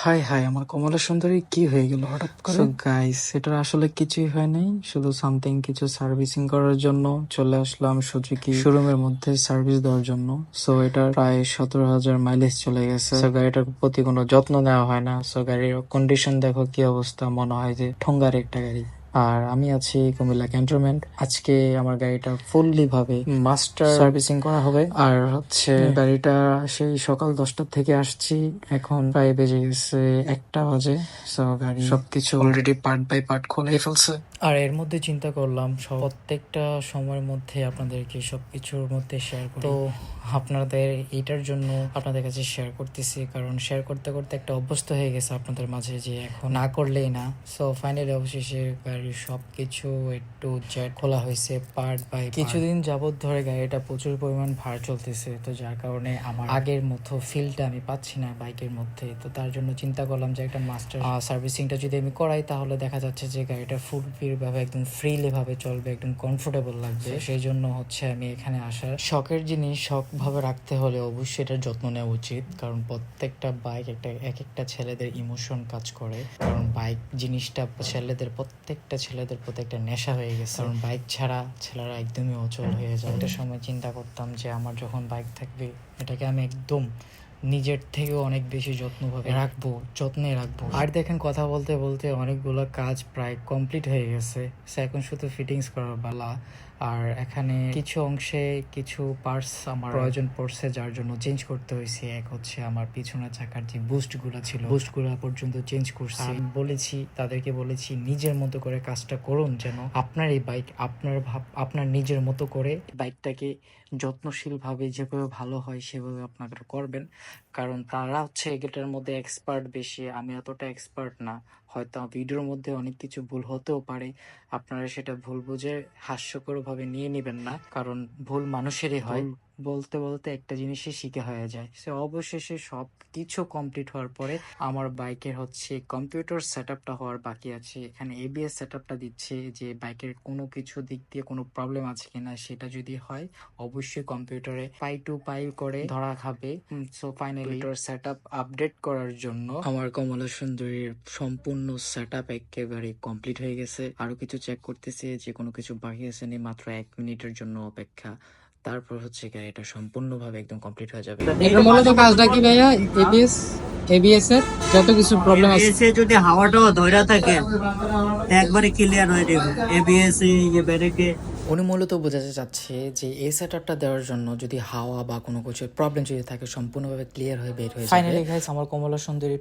High high, আমার কমলা সুন্দরী কি হয়ে গেল হঠাৎ করে? সো গাইস, এটা আসলে কিছুই হয় নাই, শুধু সামথিং কিছু সার্ভিসিং করার জন্য চলে আসলাম সুজুকি শোরুমের মধ্যে সার্ভিস দেওয়ার জন্য। সো এটা প্রায় 17,000 মাইলেজ চলে গেছে। সো গাড়িটার প্রতি কোনো যত্ন নেওয়া হয় না। সো গাড়ির কন্ডিশন দেখো কি অবস্থা, মনে হয় যে ঠোঙ্গার একটা গাড়ি। আর আমি আছি কুমিল্লা ক্যান্টনমেন্ট। আজকে আমার গাড়িটা ফুললি ভাবে মাস্টার সার্ভিসিং করা হবে। আর হচ্ছে গাড়িটা সেই সকাল 10টা থেকে আসছি, এখন প্রায় বেজে গেছে 1টা বাজে। সো গাড়ি সবকিছু অলরেডি পার্ট বাই পার্ট খুলে ফেলছে। আর এর মধ্যে চিন্তা করলাম প্রত্যেকটা সময়ের মধ্যে আপনাদেরকে সবকিছুর মধ্যে শেয়ার করি। তো আপনাদের এইটার জন্য আপনাদের কাছে শেয়ার করতেছি, কারণ শেয়ার করতে করতে একটা অভ্যস্ত হয়ে গেছে আপনাদের মাঝে যে এখন না করলেই না। সো ফাইনালি অবশেষে গাড়ির সবকিছু একটু জেট খোলা হয়েছে পার্ট বাই। কিছুদিন যাবত ধরে গাড়িটা প্রচুর পরিমাণ ভার চলতেছে, তো যার কারণে আমার আগের মতো ফিলটা আমি পাচ্ছি না বাইকের মধ্যে। তো তার জন্য চিন্তা করলাম যে একটা মাস্টার সার্ভিসিংটা যদি আমি করাই, তাহলে দেখা যাচ্ছে যে গাড়িটা ফুল ফিল ভাবে একদম ফ্রিলি ভাবে চলবে, একদম কমফোর্টেবল লাগবে। সেই জন্য হচ্ছে আমি এখানে আসার। শখের জিনিস শখ ভাবে রাখতে হলে অবশ্যই এটার যত্ন নেওয়া উচিত, কারণ প্রত্যেকটা বাইক এক একটা ছেলেদের ইমোশন কাজ করে। কারণ বাইক জিনিসটা প্রত্যেকটা ছেলেদের প্রতি একটা নেশা হয়ে গেছে, কারণ বাইক ছাড়া ছেলেরা একদমই অচল হয়ে যায়। একটা সময় চিন্তা করতাম যে আমার যখন বাইক থাকবে, এটাকে আমি একদম নিজের থেকেও অনেক বেশি যত্নে রাখবো। আর দেখেন, কথা বলতে বলতে অনেকগুলো কাজ প্রায় কমপ্লিট হয়ে গেছে। এখন শুধু ফিটিংস করার পালা। আর এখানে কিছু অংশে কিছু পার্টস আমার প্রয়োজন পড়ছে, যার জন্য চেঞ্জ করতে হয়েছে। এক হচ্ছে আমার পিছনের চাকার যে বুস্টগুলো ছিল, বুস্টগুলো পর্যন্ত চেঞ্জ করছি। আমি তাদেরকে বলেছি নিজের মতো করে কাজটা করুন, যেন আপনার এই বাইক আপনার নিজের মতো করে বাইকটাকে যত্নশীল ভাবে যেভাবে ভালো হয় সেভাবে আপনারা করবেন। কারণ তারা হচ্ছে এটার মধ্যে এক্সপার্ট বেশি, আমি অতটা এক্সপার্ট না। হয়তো ভিডিওর মধ্যে অনেক কিছু ভুল হতেও পারে, আপনারা সেটা ভুল বুঝে হাস্যকর ভাবে নিয়ে নেবেন না, কারণ ভুল মানুষেরই হয়। বলতে বলতে একটা জিনিসই শিখে হয়ে যায়। সে অবশেষে সব কিছু কমপ্লিট হওয়ার পরে আমার বাইকের হচ্ছে কম্পিউটার সেটআপটা হওয়ার বাকি আছে। এখানে এবিএস সেটআপটা দিচ্ছে, যে বাইকের কোনো কিছু দিক দিয়ে কোনো প্রবলেম আছে কিনা, সেটা যদি হয় অবশ্যই কম্পিউটারে পাই টু পাই করে ধরা খাবে। সো ফাইনালি সেটআপ আপডেট করার জন্য আমার কমলা সুন্দরীর সম্পূর্ণ সেটআপ একেবারে কমপ্লিট হয়ে গেছে। আরো কিছু চেক করতেছে যে কোনো কিছু বাকি আছে নি, মাত্র 1 মিনিটের জন্য অপেক্ষা। তারপর হচ্ছে এটা সম্পূর্ণভাবে একদম কমপ্লিট হয়ে যাবে। এটার মূলত কাজটা কি ভাইয়া? এবিএস এর যত কিছু প্রবলেম আছে, এসে যদি হাওয়াটাও ধরে থাকে একবারে ক্লিয়ার হয়ে যাবে। এবিএস এই ব্রেকে উনি মূলত বোঝাতে চাচ্ছে যে এই সেটআপটা দেওয়ার জন্য যদি হাওয়া বা কোনো কিছু প্রবলেম যদি থাকে সম্পূর্ণভাবে ক্লিয়ার হয়ে বের হয়ে যাবে। ফাইনালি গাইস, আমার কমলা সুন্দরী